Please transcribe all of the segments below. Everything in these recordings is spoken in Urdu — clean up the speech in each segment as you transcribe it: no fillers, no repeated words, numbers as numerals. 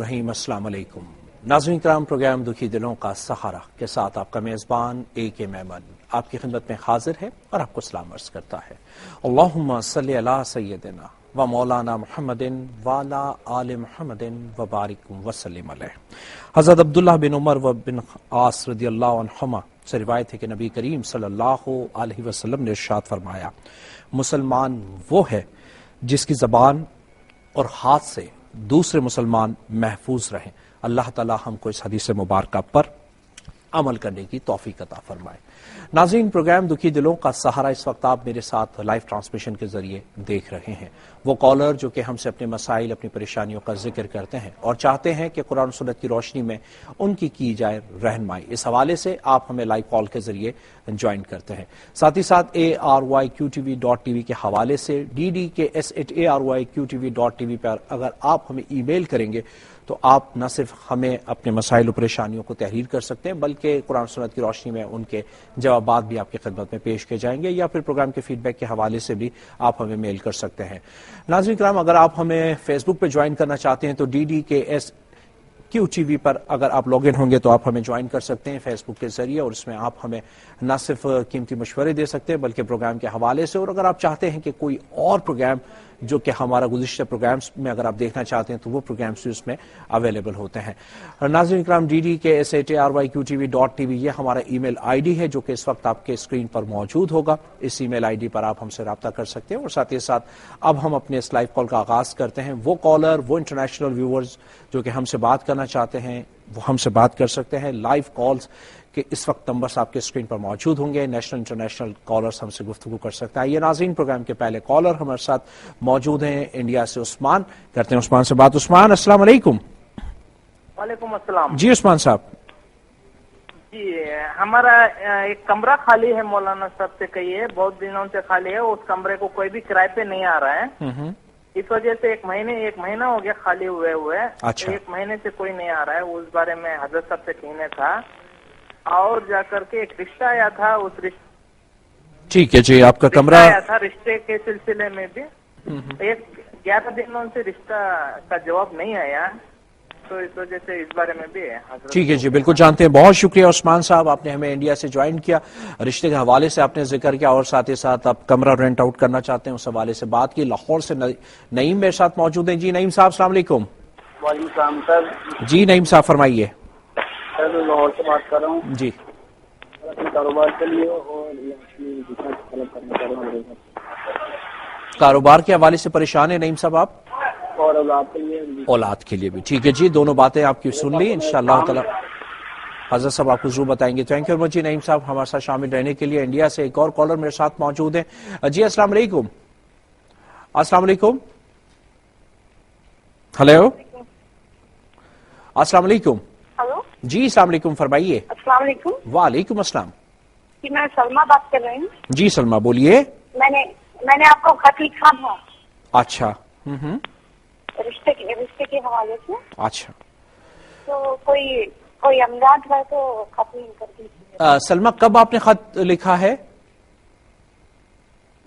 رحیم السلام علیکم ناظرین کرام، پروگرام دکھی دلوں کا سہارا کے ساتھ آپ کا میزبان اے کے میمن آپ کی خدمت میں حاضر ہے اور آپ کو سلام عرض کرتا ہے۔ اللہم صلی علی سیدنا و مولانا محمد وعلی آل محمد وبارک وسلم علیہ۔ حضرت عبداللہ بن عمر و بن عاص رضی اللہ عنہما سے روایت ہے کہ نبی کریم صلی اللہ علیہ وسلم نے ارشاد فرمایا، مسلمان وہ ہے جس کی زبان اور ہاتھ سے دوسرے مسلمان محفوظ رہیں۔ اللہ تعالی ہم کو اس حدیث مبارکہ پر عمل کرنے کی توفیق عطا فرمائے۔ ناظرین، پروگرام دکھی دلوں کا سہارا اس وقت آپ میرے ساتھ لائیو ٹرانسمیشن کے ذریعے دیکھ رہے ہیں۔ وہ کالر جو کہ ہم سے اپنے مسائل، اپنی پریشانیوں کا ذکر کرتے ہیں اور چاہتے ہیں کہ قرآن و سنت کی روشنی میں ان کی جائے رہنمائی، اس حوالے سے آپ ہمیں لائیو کال کے ذریعے جوائن کرتے ہیں۔ ساتھ ہی ساتھ ARYQTV.tv کے حوالے سے DDKS@ARYQTV.tv پر اگر آپ ہمیں ای میل کریں گے تو آپ نہ صرف ہمیں اپنے مسائل و پریشانیوں کو تحریر کر سکتے ہیں بلکہ قرآن و سنت کی روشنی میں ان کے جوابات بھی آپ کی خدمت میں پیش کیے جائیں گے، یا پھر پروگرام کے فیڈ بیک کے حوالے سے بھی آپ ہمیں میل کر سکتے ہیں۔ ناظرین کرام، اگر آپ ہمیں فیس بک پہ جوائن کرنا چاہتے ہیں تو DDKSQTV پر اگر آپ لاگ ان ہوں گے تو آپ ہمیں جوائن کر سکتے ہیں فیس بک کے ذریعے، اور اس میں آپ ہمیں نہ صرف قیمتی مشورے دے سکتے ہیں بلکہ پروگرام کے حوالے سے، اور اگر آپ چاہتے ہیں کہ کوئی اور پروگرام جو کہ ہمارا گزشتہ پروگرامز میں اگر آپ دیکھنا چاہتے ہیں تو وہ پروگرامز بھی اس میں اویلیبل ہوتے ہیں۔ ناظرین کرام، DDKS@ARYQTV.tv یہ ہمارا ای میل آئی ڈی ہے جو کہ اس وقت آپ کے اسکرین پر موجود ہوگا۔ اس ای میل آئی ڈی پر آپ ہم سے رابطہ کر سکتے ہیں، اور ساتھ ہی ساتھ اب ہم اپنے اس لائیو کال کا آغاز کرتے ہیں۔ وہ کالر، وہ انٹرنیشنل ویورز جو کہ ہم سے بات کرنا چاہتے ہیں وہ ہم سے بات کر سکتے ہیں۔ لائیو کالز کہ اس وقت نمبرز آپ کے اسکرین پر موجود ہوں گے، نیشنل انٹرنیشنل کالرز ہم سے گفتگو کر سکتا ہے۔ یہ ناظرین، پروگرام کے پہلے کالر ہمارے ساتھ موجود ہیں انڈیا سے عثمان، کرتے ہیں عثمان سے بات۔ عثمان السلام علیکم۔ وعلیکم السلام۔ جی عثمان صاحب۔ جی، ہمارا ایک کمرہ خالی ہے، مولانا صاحب سے کہیے، بہت دنوں سے خالی ہے، اس کمرے کو کوئی بھی کرائے پہ نہیں آ رہا ہے، اس وجہ سے ایک مہینہ ہو گیا خالی ہوئے اچھا۔ ایک مہینے سے کوئی نہیں آ رہا ہے۔ اس بارے میں حضرت صاحب سے کہنے تھا، اور جا کر کے ایک رشتہ آیا تھا، اس رشتہ ٹھیک ہے جی، آپ کا کمرہ آیا تھا، رشتے کے سلسلے میں بھی 11 دنوں سے رشتہ کا جواب نہیں آیا، تو اس وجہ سے اس بارے میں بھی حضرت۔ ٹھیک ہے جی، بالکل جانتے ہیں۔ بہت شکریہ عثمان صاحب، آپ نے ہمیں انڈیا سے جوائن کیا، رشتے کے حوالے سے آپ نے ذکر کیا، اور ساتھ ہی ساتھ آپ کمرہ رینٹ آؤٹ کرنا چاہتے ہیں، اس حوالے سے بات کی۔ لاہور سے نعیم میرے ساتھ موجود ہیں۔ جی نعیم صاحب السلام علیکم۔ وعلیکم السلام سر۔ جی نعیم صاحب فرمائیے۔ سر میں لاہور سے بات کر رہا ہوں، جی اپنے کاروبار کے لیے اور طلب کرنا چاہ رہا ہوں، کاروبار کے حوالے سے پریشان ہیں نعیم صاحب آپ؟ اور اولاد کے لیے۔ اولاد کے لیے بھی ٹھیک ہے جی، دونوں باتیں آپ کی سن لی، انشاءاللہ تعالی حضرت صاحب آپ کو ضرور بتائیں گے۔ تھینک یو ویری مچ جی نعیم صاحب ہمارے ساتھ شامل رہنے کے لیے۔ انڈیا سے ایک اور کالر میرے ساتھ موجود ہیں۔ جی السلام علیکم۔ السلام علیکم۔ ہلو السلام علیکم۔ ہلو جی السلام علیکم، فرمائیے۔ السلام علیکم وعلیکم السلام۔ جی میں سلمہ بات کر رہی ہوں۔ جی سلمہ بولیے۔ میں نے آپ کو خط لکھا تھا اچھا رشتے کے حوالے سے، اچھا تو کوئی امداد ہے تو خط نہیں کر دیجیے۔ سلمہ کب آپ نے خط لکھا ہے؟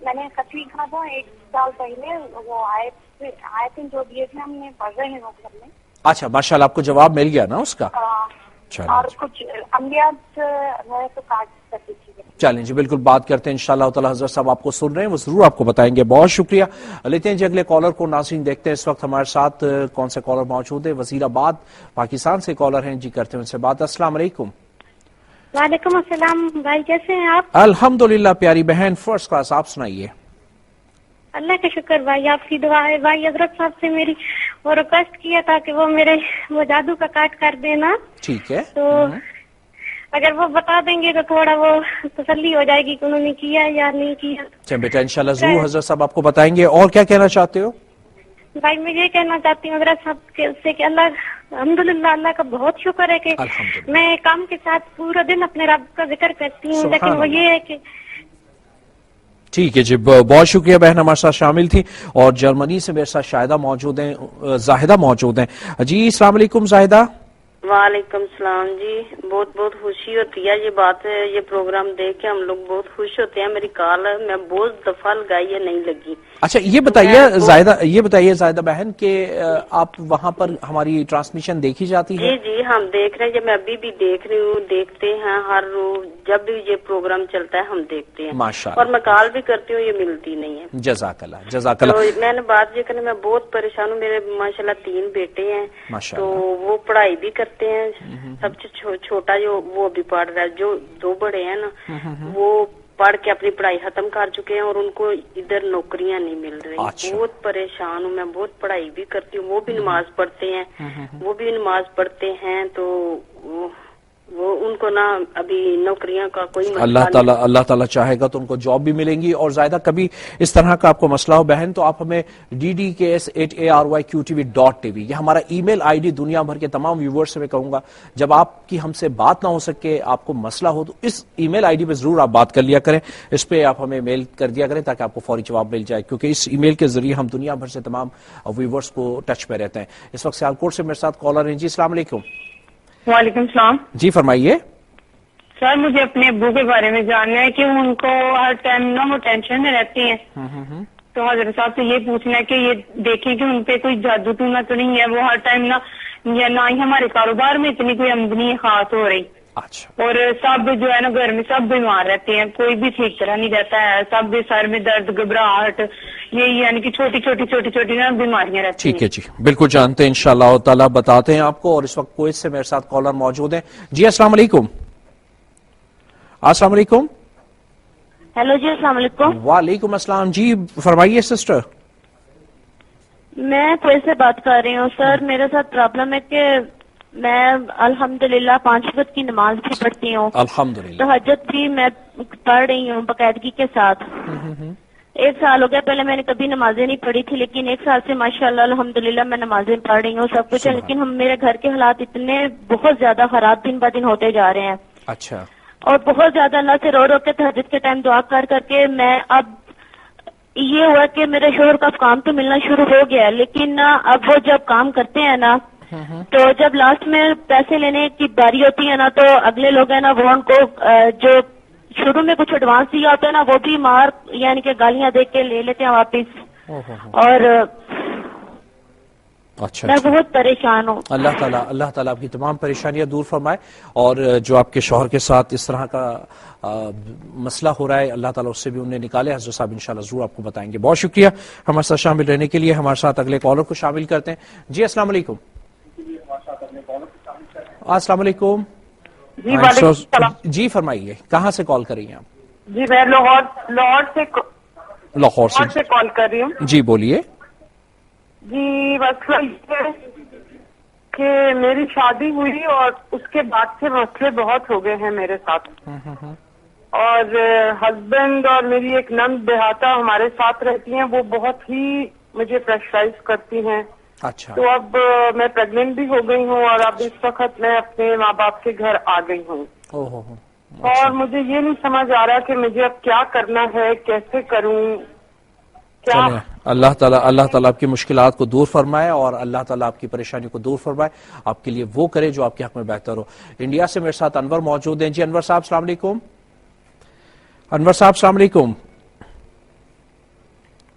میں نے خط لکھا تھا 1 سال پہلے، وہ آیتیں جو دیے تھے ہم نے پڑھ رہے ہیں وہ گھر میں۔ اچھا ماشاءاللہ، آپ کو جواب مل گیا نا اس کا؟ اور کچھ امداد ہے تو کاٹ کر دیجیے۔ چلیں جی، بالکل بات کرتے ہیں انشاءاللہ تعالی۔ حضرت صاحب آپ کو سن رہے ہیں، وہ ضرور آپ کو بتائیں گے۔ بہت شکریہ۔ لیتے ہیں جی اگلے کالر کو۔ ناظرین دیکھتے ہیں اس وقت ہمارے ساتھ کون سے کالر موجود ہیں۔ وزیر آباد پاکستان سے کالر ہیں، جی کرتے ہیں ان سے بات۔ السلام علیکم۔ وعلیکم السلام بھائی، کیسے ہیں آپ؟ الحمدللہ پیاری بہن، فرسٹ کلاس، آپ سنائیے۔ اللہ کا شکر بھائی، آپ کی دعا ہے بھائی۔ حضرت صاحب سے میری وہ ریکویسٹ کیا تھا کہ وہ میرے وہ جادو کا کاٹ کر دینا، ٹھیک ہے، تو اگر وہ بتا دیں گے تو تھوڑا وہ تسلی ہو جائے گی کہ انہوں نے کیا یا نہیں کیا۔ اچھا بیٹا، انشاءاللہ ضرور حضرت صاحب آپ کو بتائیں گے۔ اور کیا کہنا چاہتے ہو؟ بھائی میں یہ کہنا چاہتی ہوں حضرت صاحب سے کہ الحمدللہ اللہ کا بہت شکر ہے کہ میں کام کے ساتھ پورا دن اپنے رب کا ذکر کرتی ہوں، لیکن وہ یہ ہے کہ ٹھیک ہے جی، بہت شکریہ بہن ہمارے ساتھ شامل تھی۔ اور جرمنی سے میرے ساتھ شاہدہ موجود ہیں، زاہدہ موجود ہیں۔ جی السلام علیکم زاہدہ۔ وعلیکم السلام جی. بہت بہت خوشی ہوتی ہے یہ پروگرام دیکھ کے ہم لوگ بہت خوش ہوتے ہیں. میری کال میں بہت دفعہ لگائی ہے, نہیں لگی. اچھا یہ بتائیے زائدہ بہن کہ آپ وہاں پر ہماری ٹرانسمیشن دیکھی جاتی ہے؟ جی ہم دیکھ رہے ہیں. میں ابھی بھی دیکھ رہی ہوں, دیکھتے ہیں ہر روز جب بھی یہ پروگرام چلتا ہے ہم دیکھتے ہیں ماشاءاللہ. اور میں کال بھی کرتی ہوں, یہ ملتی نہیں ہے. جزاک اللہ. تو میں نے بات یہ کرنے میں بہت پریشان ہوں. میرے ماشاءاللہ 3 بیٹے ہیں, تو وہ پڑھائی بھی کرتے ہیں. سب سے چھوٹا جو وہ بھی پڑھ رہا ہے, جو 2 بڑے ہیں نا وہ پڑھ کے اپنی پڑھائی ختم کر چکے ہیں اور ان کو ادھر نوکریاں نہیں مل رہی. بہت پریشان ہوں میں. بہت پڑھائی بھی کرتی ہوں, وہ بھی نماز پڑھتے ہیں, تو وہ ان کو نا ابھی نوکریاں کا کوئی مسئلہ اللہ تعالیٰ چاہے گا تو ان کو جاب بھی ملیں گی. اور زائدہ کبھی اس طرح کا آپ کو مسئلہ ہو بہن تو آپ hمیں ddks@aryqtv یہ ہمارا ای میل آئی ڈی دنیا بھر کے تمام ویورز سے میں کہوں گا جب آپ کی ہم سے بات نہ ہو سکے, آپ کو مسئلہ ہو, تو اس ای میل آئی ڈی پہ ضرور آپ بات کر لیا کریں. اس پہ آپ ہمیں میل کر دیا کریں تاکہ آپ کو فوری جواب مل جائے, کیونکہ اس ای میل کے ذریعے ہم دنیا بھر سے تمام ویورز کو ٹچ پہ رہتے ہیں. اس وقت سیالکوٹ سے میرے ساتھ کالر ہیں. جی السلام علیکم. وعلیکم السلام. جی فرمائیے. سر مجھے اپنے ابو کے بارے میں جاننا ہے کہ ان کو ہر ٹائم نا وہ ٹینشن میں رہتی ہیں, تو حضرت صاحب سے یہ پوچھنا ہے کہ یہ دیکھیں کہ ان پہ کوئی جادو ٹونا تو نہیں ہے. وہ ہر ٹائم نہ ہی ہمارے کاروبار میں اتنی کوئی آمدنی خاص ہو رہی, اور سب جو ہے نا گھر میں سب بیمار رہتے ہیں, کوئی بھی ٹھیک طرح نہیں رہتا ہے. سب سر میں درد, گھبراہٹ, یہی یعنی کہ چھوٹی نا بیماریاں رہتی ہیں. ٹھیک ہے جی, بالکل جانتے ہیں انشاءاللہ تعالیٰ بتاتے ہیں آپ کو. اور اس وقت کویت سے میرے ساتھ کالر موجود ہیں. جی السلام علیکم. السلام علیکم. ہیلو جی السلام علیکم. وعلیکم السلام. جی فرمائیے سسٹر. میں کویت سے بات کر رہی ہوں. سر میرے ساتھ پرابلم ہے کہ میں الحمدللہ 5 وقت کی نماز بھی پڑھتی ہوں, الحمدللہ تہجد بھی میں پڑھ رہی ہوں باقاعدگی کے ساتھ. 1 سال ہو گیا, پہلے میں نے کبھی نمازیں نہیں پڑھی تھی, لیکن 1 سال سے ماشاءاللہ الحمدللہ میں نمازیں پڑھ رہی ہوں, سب کچھ ہے. لیکن میرے گھر کے حالات اتنے بہت زیادہ خراب دن ب دن ہوتے جا رہے ہیں. اچھا. اور بہت زیادہ اللہ سے رو کے تہجد کے ٹائم دعا کر کے میں اب یہ ہوا کہ میرے شوہر کا کام تو ملنا شروع ہو گیا ہے, لیکن اب وہ جب کام کرتے ہیں نا تو جب لاسٹ میں پیسے لینے کی باری ہوتی ہے نا, تو اگلے لوگ ہیں نا وہ ان کو جو شروع میں کچھ ایڈوانس دیا ہوتا ہے نا وہ بھی مار یعنی کہ گالیاں دے کے لے لیتے ہیں واپس. اور اچھا میں بہت پریشان ہوں. اللہ تعالیٰ آپ کی تمام پریشانیاں دور فرمائے, اور جو آپ کے شوہر کے ساتھ اس طرح کا مسئلہ ہو رہا ہے اللہ تعالیٰ اس سے بھی انہیں نکالے. حضرت صاحب انشاءاللہ ضرور آپ کو بتائیں گے. بہت شکریہ ہمارے ساتھ شامل رہنے کے لیے. ہمارے ساتھ اگلے کالر کو شامل کرتے ہیں. جی السلام علیکم. السلام علیکم. جی فرمائیے, کہاں سے کال کر رہی ہیں آپ؟ جی میں لاہور سے کال کر رہی ہوں. جی بولیے. جی مسئلہ یہ ہے کہ میری شادی ہوئی اور اس کے بعد سے مسئلے بہت ہو گئے ہیں میرے ساتھ, اور ہسبینڈ اور میری ایک نند دیہاتا ہمارے ساتھ رہتی ہیں, وہ بہت ہی مجھے پریشرائز کرتی ہیں. اچھا. تو اب میں پریگننٹ بھی ہو گئی ہوں اور اب اس وقت میں اپنے ماں باپ کے گھر آ گئی ہوں. اور مجھے یہ نہیں سمجھ آ رہا کہ مجھے اب کیا کرنا ہے, کیسے کروں. اللہ تعالیٰ آپ کی مشکلات کو دور فرمائے, اور اللہ تعالیٰ آپ کی پریشانی کو دور فرمائے. آپ کے لیے وہ کرے جو آپ کے حق میں بہتر ہو. انڈیا سے میرے ساتھ انور موجود ہیں. جی انور صاحب السلام علیکم. انور صاحب السلام علیکم.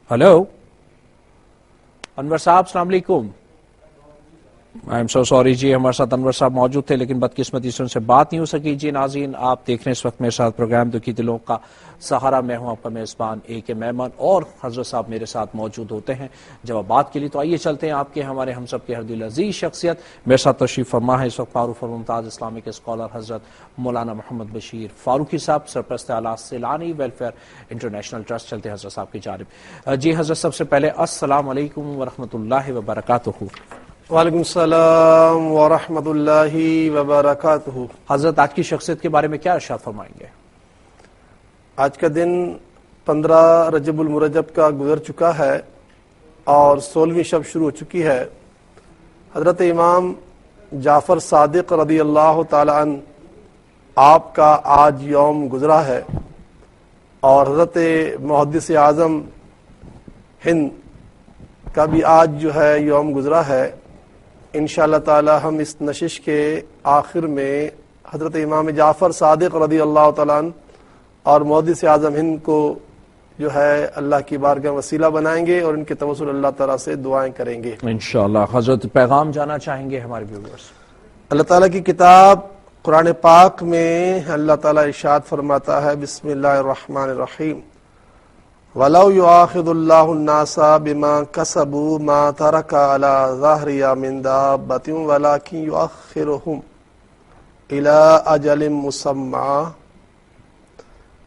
ہلو انور صاحب السلام علیکم. آئی ایم سو سوری جی, ہمارے ساتھ انور صاحب موجود تھے لیکن بدقسمتی سے ان سے بات نہیں ہو سکی. جی ناظرین, آپ دیکھ رہے ہیں اس وقت میرے ساتھ پروگرام دکھی دلوں کا سہارا. میں ہوں آپ کا میزبان AK میمن, اور حضرت صاحب میرے ساتھ موجود ہوتے ہیں جوابات کے لیے. تو آئیے چلتے ہیں آپ کے ہمارے ہم سب کے ہر دل عزیز شخصیت میرے ساتھ تشریف فرما ہے اس وقت معروف اور ممتاز اسلامک اسکالر حضرت مولانا محمد بشیر فاروقی صاحب, سرپرست اعلیٰ سیلانی ویلفیئر انٹرنیشنل ٹرسٹ. چلتے ہیں حضرت صاحب کی جانب. جی حضرت سب سے پہلے السلام علیکم ورحمۃ اللہ وبرکاتہ. وعلیکم السلام ورحمۃ اللہ وبرکاتہ. حضرت آج کی شخصیت کے بارے میں کیا ارشاد فرمائیں گے؟ آج کا دن 15 رجب المرجب کا گزر چکا ہے اور 16ویں شب شروع ہو چکی ہے. حضرت امام جعفر صادق رضی اللہ تعالی عنہ آپ کا آج یوم گزرا ہے, اور حضرت محدث اعظم ہند کا بھی آج جو ہے یوم گزرا ہے. انشاءاللہ تعالی ہم اس نشش کے آخر میں حضرت امام جعفر صادق رضی اللہ تعالیٰ عنہ اور محدث اعظم ہند کو جو ہے اللہ کی بارگاہ وسیلہ بنائیں گے اور ان کے توسل اللہ تعالیٰ سے دعائیں کریں گے انشاءاللہ. حضرت پیغام جانا چاہیں گے ہمارے ویورز. اللہ تعالیٰ کی کتاب قرآن پاک میں اللہ تعالیٰ ارشاد فرماتا ہے بسم اللہ الرحمن الرحیم وَلَوْ يُؤَاخِذُ اللَّهُ النَّاسَ بِمَا كَسَبُوا مَا تَرَكَ عَلَى ظَهْرِهَا مِن دَابَّةٍ وَلَكِنْ يُؤَخِّرُهُمْ إِلَى أَجَلٍ مُّسَمًّى.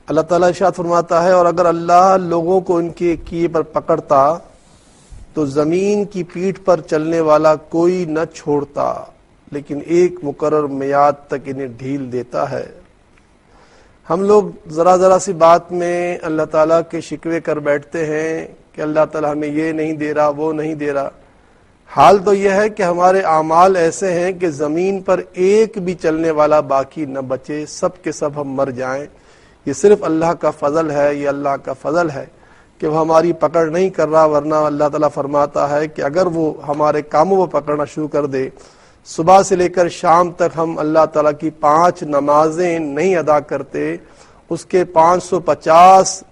اللہ تعالیٰ ارشاد فرماتا ہے اور اگر اللہ لوگوں کو ان کے کیے پر پکڑتا تو زمین کی پیٹھ پر چلنے والا کوئی نہ چھوڑتا لیکن ایک مقرر میعاد تک انہیں ڈھیل دیتا ہے. ہم لوگ ذرا سی بات میں اللہ تعالیٰ کے شکوے کر بیٹھتے ہیں کہ اللہ تعالیٰ ہمیں یہ نہیں دے رہا وہ نہیں دے رہا. حال تو یہ ہے کہ ہمارے اعمال ایسے ہیں کہ زمین پر ایک بھی چلنے والا باقی نہ بچے, سب کے سب ہم مر جائیں. یہ صرف اللہ کا فضل ہے, یہ اللہ کا فضل ہے کہ وہ ہماری پکڑ نہیں کر رہا, ورنہ اللہ تعالیٰ فرماتا ہے کہ اگر وہ ہمارے کاموں کو پکڑنا شروع کر دے, صبح سے لے کر شام تک ہم اللہ تعالیٰ کی 5 نمازیں نہیں ادا کرتے, اس کے 550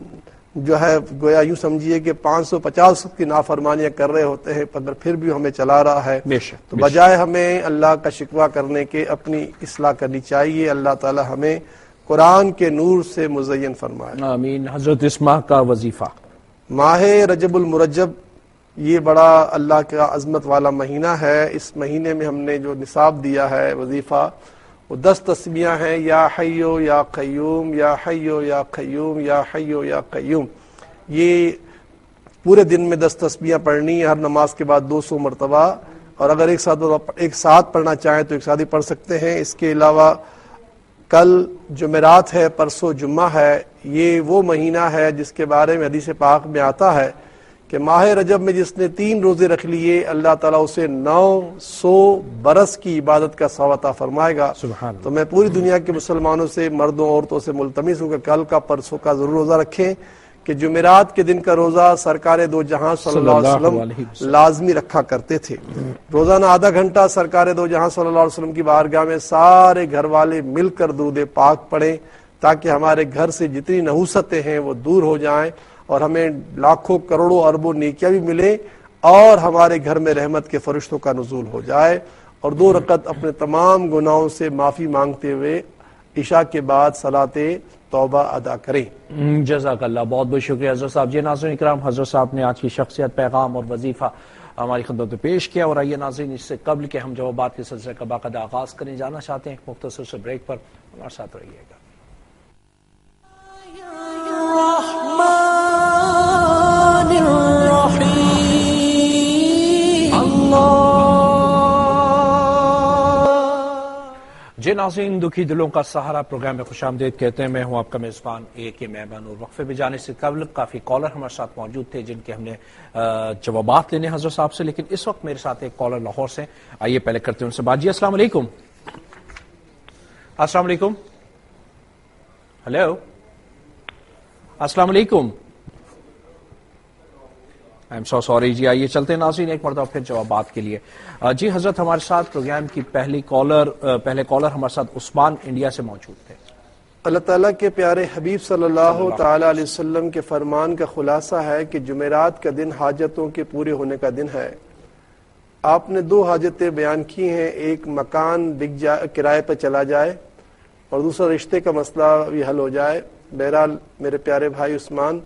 جو ہے گویا یوں سمجھیے کہ 550 کی نافرمانیاں کر رہے ہوتے ہیں, اگر پھر بھی ہمیں چلا رہا ہے تو بجائے ہمیں اللہ کا شکوہ کرنے کے اپنی اصلاح کرنی چاہیے. اللہ تعالیٰ ہمیں قرآن کے نور سے مزین فرمائے. آمین. حضرت اس ماہ کا وظیفہ, ماہ رجب المرجب یہ بڑا اللہ کا عظمت والا مہینہ ہے. اس مہینے میں ہم نے جو نصاب دیا ہے وظیفہ وہ 10 تسبیحاں ہیں, یا حیو یا قیوم, یا حیو یا قیوم, یا حیو یا قیوم. یہ پورے دن میں 10 تسبیحاں پڑھنی ہے, ہر نماز کے بعد 200 مرتبہ, اور اگر ایک ساتھ پڑھنا چاہیں تو ایک ساتھ ہی پڑھ سکتے ہیں. اس کے علاوہ کل جمعرات ہے, پرسوں جمعہ ہے. یہ وہ مہینہ ہے جس کے بارے میں حدیث پاک میں آتا ہے کہ ماہ رجب میں جس نے 3 روزے رکھ لیے اللہ تعالیٰ اسے 900 برس کی عبادت کا ثواب عطا فرمائے گا. تو میں پوری دنیا کے مسلمانوں سے, مردوں عورتوں سے ملتمس ہوں کہ کل کا پرسوں کا ضرور روزہ رکھیں, کہ جمعرات کے دن کا روزہ سرکار دو جہاں صلی اللہ علیہ وسلم لازمی رکھا کرتے تھے. روزانہ آدھا گھنٹہ سرکار دو جہاں صلی اللہ علیہ وسلم کی بارگاہ میں سارے گھر والے مل کر درود پاک پڑھیں, تاکہ ہمارے گھر سے جتنی نحوستیں ہیں وہ دور ہو جائیں اور ہمیں لاکھوں کروڑوں اربوں نیکیاں بھی ملیں, اور ہمارے گھر میں رحمت کے فرشتوں کا نزول ہو جائے. اور 2 رکعت اپنے تمام گناہوں سے معافی مانگتے ہوئے عشاء کے بعد صلاۃ توبہ ادا کریں. جزاک اللہ, بہت بہت شکریہ حضرت صاحب. جی ناظرین اکرام, حضرت صاحب نے آج کی شخصیت, پیغام اور وظیفہ ہماری خدمت میں پیش کیا. اور آئیے ناظرین, اس سے قبل کہ ہم جوابات کے سلسلے کا باقاعدہ آغاز کرنے جانا چاہتے ہیں ایک مختصر سے بریک پر, ہمارے ساتھ رہیے گا. جی ناظرین, دکھی دلوں کا سہارا پروگرام میں خوش آمدید کہتے ہیں. میں ہوں آپ کا میزبان اے مہمان. اور وقفے میں جانے سے قبل کافی کالر ہمارے ساتھ موجود تھے جن کے ہم نے جوابات لینے حضرت صاحب سے, لیکن اس وقت میرے ساتھ ایک کالر لاہور سے. آئیے پہلے کرتے ہیں ان سے بات. جی السلام علیکم. السلام علیکم. ہیلو, السلام علیکم. I'm so sorry. جی آئیے چلتے ہیں ناظرین ایک مرتبہ پھر جوابات کے لیے. جی حضرت, ہمارے ساتھ پروگرام کی پہلے کالر ہمارے ساتھ عثمان انڈیا سے موجود تھے. اللہ تعالیٰ کے پیارے حبیب صلی اللہ تعالیٰ علیہ وسلم کے فرمان کا خلاصہ ہے کہ جمعرات کا دن حاجتوں کے پورے ہونے کا دن ہے. آپ نے 2 حاجتیں بیان کی ہیں, ایک مکان بک جائے, کرائے پہ چلا جائے, اور دوسرا رشتے کا مسئلہ بھی حل ہو جائے. بہرحال میرے پیارے بھائی عثمان,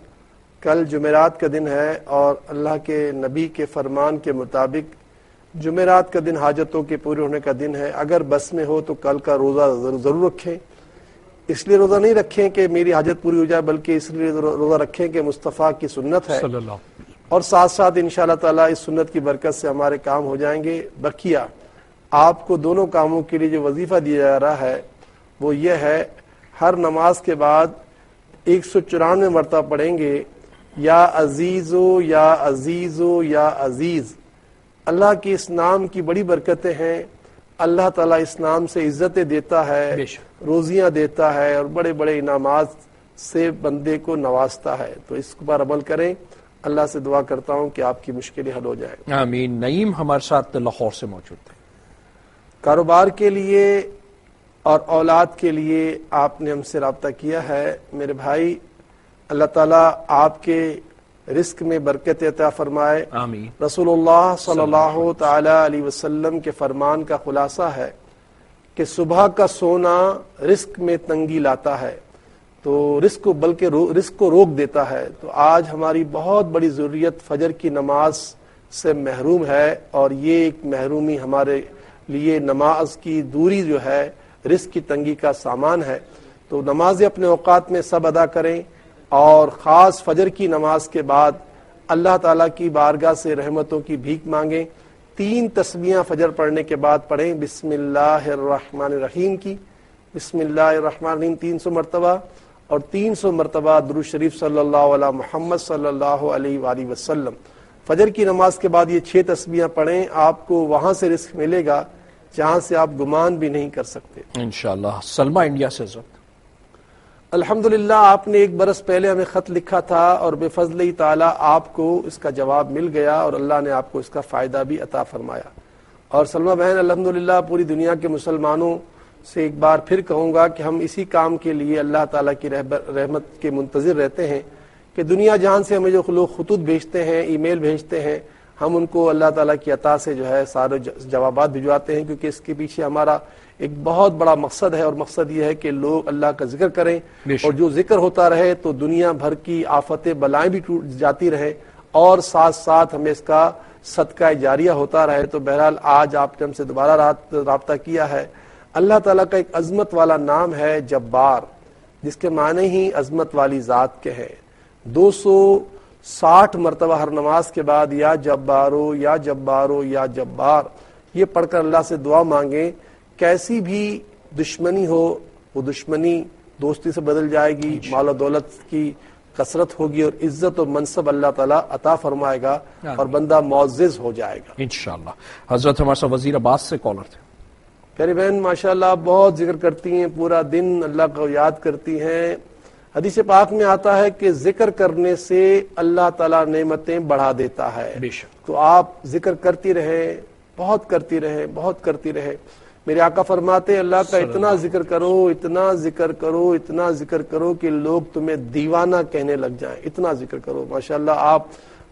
کل جمعرات کا دن ہے اور اللہ کے نبی کے فرمان کے مطابق جمعرات کا دن حاجتوں کے پورے ہونے کا دن ہے. اگر بس میں ہو تو کل کا روزہ ضرور رکھیں. اس لیے روزہ نہیں رکھیں کہ میری حاجت پوری ہو جائے, بلکہ اس لیے روزہ رکھیں کہ مصطفیٰ کی سنت ہے, اور ساتھ ساتھ انشاءاللہ تعالیٰ اس سنت کی برکت سے ہمارے کام ہو جائیں گے. بقیہ آپ کو دونوں کاموں کے لیے جو وظیفہ دیا جا رہا ہے وہ یہ ہے, ہر نماز کے بعد 194 مرتبہ پڑھیں گے یا عزیزو یا عزیزو یا عزیز. اللہ کے اس نام کی بڑی برکتیں ہیں. اللہ تعالیٰ اس نام سے عزتیں دیتا ہے, روزیاں دیتا ہے, اور بڑے بڑے انعامات سے بندے کو نوازتا ہے. تو اس پر عمل کریں. اللہ سے دعا کرتا ہوں کہ آپ کی مشکلیں حل ہو جائیں. آمین. نعیم ہمارے ساتھ لاہور سے موجود ہے. کاروبار کے لیے اور اولاد کے لیے آپ نے ہم سے رابطہ کیا ہے. میرے بھائی، اللہ تعالیٰ آپ کے رزق میں برکت عطا فرمائے. آمین. رسول اللہ صلی اللہ تعالی علیہ وسلم کے فرمان کا خلاصہ ہے کہ صبح کا سونا رزق میں تنگی لاتا ہے، تو رزق کو روک دیتا ہے. تو آج ہماری بہت بڑی ضروریت فجر کی نماز سے محروم ہے، اور یہ ایک محرومی ہمارے لیے نماز کی دوری جو ہے رزق کی تنگی کا سامان ہے. تو نمازیں اپنے اوقات میں سب ادا کریں، اور خاص فجر کی نماز کے بعد اللہ تعالیٰ کی بارگاہ سے رحمتوں کی بھیک مانگیں. 3 تسبیحاں فجر پڑھنے کے بعد پڑھیں. بسم اللہ الرحمن الرحیم کی بسم اللہ الرحمن الرحیم 300 مرتبہ، اور 300 مرتبہ درود شریف صلی اللہ علیہ محمد صلی اللہ علیہ وآلہ وسلم. فجر کی نماز کے بعد یہ 6 تسبیحاں پڑھیں. آپ کو وہاں سے رزق ملے گا جہاں سے آپ گمان بھی نہیں کر سکتے انشاءاللہ. سلمہ انڈیا سے ضبط. الحمدللہ، آپ نے 1 برس پہلے ہمیں خط لکھا تھا، اور بے فضل تعالیٰ آپ کو اس کا جواب مل گیا، اور اللہ نے آپ کو اس کا فائدہ بھی عطا فرمایا. اور سلمہ بہن، الحمدللہ پوری دنیا کے مسلمانوں سے ایک بار پھر کہوں گا کہ ہم اسی کام کے لیے اللہ تعالیٰ کی رحمت کے منتظر رہتے ہیں کہ دنیا جہان سے ہمیں جو لوگ خطوط بھیجتے ہیں، ای میل بھیجتے ہیں، ہم ان کو اللہ تعالیٰ کی عطا سے جو ہے سارے جوابات بھجواتے ہیں، کیونکہ اس کے پیچھے ہمارا ایک بہت بڑا مقصد ہے، اور مقصد یہ ہے کہ لوگ اللہ کا ذکر کریں، اور جو ذکر ہوتا رہے تو دنیا بھر کی آفتیں بلائیں بھی ٹوٹ جاتی رہے، اور ساتھ ساتھ ہمیں اس کا صدقہ جاریہ ہوتا رہے. تو بہرحال آج آپ نے ہم سے دوبارہ رابطہ کیا ہے. اللہ تعالیٰ کا ایک عظمت والا نام ہے جبار، جس کے معنی ہی عظمت والی ذات کے ہیں. 260 مرتبہ ہر نماز کے بعد یا جبارو یا جبارو یا جبار یہ پڑھ کر اللہ سے دعا مانگیں. کیسی بھی دشمنی ہو، وہ دشمنی دوستی سے بدل جائے گی، مال و دولت کی کثرت ہوگی، اور عزت و منصب اللہ تعالیٰ عطا فرمائے گا، اور بندہ معزز ہو جائے گا انشاءاللہ. حضرت ہمارے ساتھ وزیر عباس سے کالر تھے. پیاری بہن، ماشاءاللہ آپ بہت ذکر کرتی ہیں، پورا دن اللہ کو یاد کرتی ہیں. حدیث پاک میں آتا ہے کہ ذکر کرنے سے اللہ تعالیٰ نعمتیں بڑھا دیتا ہے. بے شک. تو آپ ذکر کرتی رہیں، بہت کرتی رہیں، بہت کرتی رہیں. میرے آقا فرماتے اللہ کا اتنا ذکر کرو، اتنا ذکر کرو، اتنا ذکر کرو کہ لوگ تمہیں دیوانہ کہنے لگ جائیں. اتنا ذکر کرو. ماشاءاللہ آپ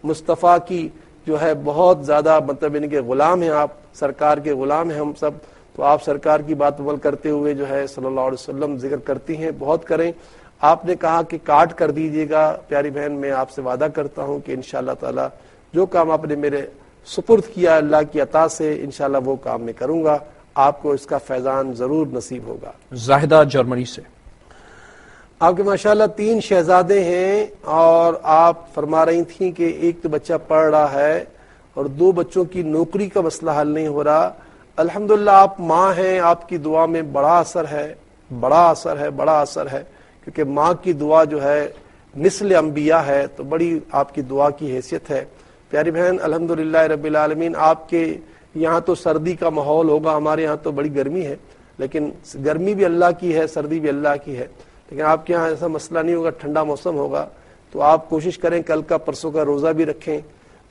مصطفیٰ کی جو ہے بہت زیادہ مطلب ان کے غلام ہیں، آپ سرکار کے غلام ہیں ہم سب. تو آپ سرکار کی بات عمل کرتے ہوئے جو ہے صلی اللہ علیہ وسلم ذکر کرتی ہیں، بہت کریں. آپ نے کہا کہ کاٹ کر دیجئے گا. پیاری بہن، میں آپ سے وعدہ کرتا ہوں کہ انشاءاللہ تعالی جو کام آپ نے میرے سپرد کیا اللہ کی عطا سے، انشاءاللہ وہ کام میں کروں گا. آپ کو اس کا فیضان ضرور نصیب ہوگا. زاہدہ جرمنی سے. آپ کے ماشاءاللہ 3 شہزادے ہیں، اور آپ فرما رہی تھیں کہ ایک تو بچہ پڑھ رہا ہے، اور 2 بچوں کی نوکری کا مسئلہ حل نہیں ہو رہا. الحمدللہ آپ ماں ہیں، آپ کی دعا میں بڑا اثر ہے، بڑا اثر ہے، بڑا اثر ہے، کیونکہ ماں کی دعا جو ہے مثل انبیاء ہے، تو بڑی آپ کی دعا کی حیثیت ہے. پیاری بہن، الحمدللہ رب العالمین. آپ کے یہاں تو سردی کا ماحول ہوگا، ہمارے یہاں تو بڑی گرمی ہے، لیکن گرمی بھی اللہ کی ہے، سردی بھی اللہ کی ہے. لیکن آپ کے یہاں ایسا مسئلہ نہیں ہوگا، ٹھنڈا موسم ہوگا. تو آپ کوشش کریں کل کا پرسوں کا روزہ بھی رکھیں.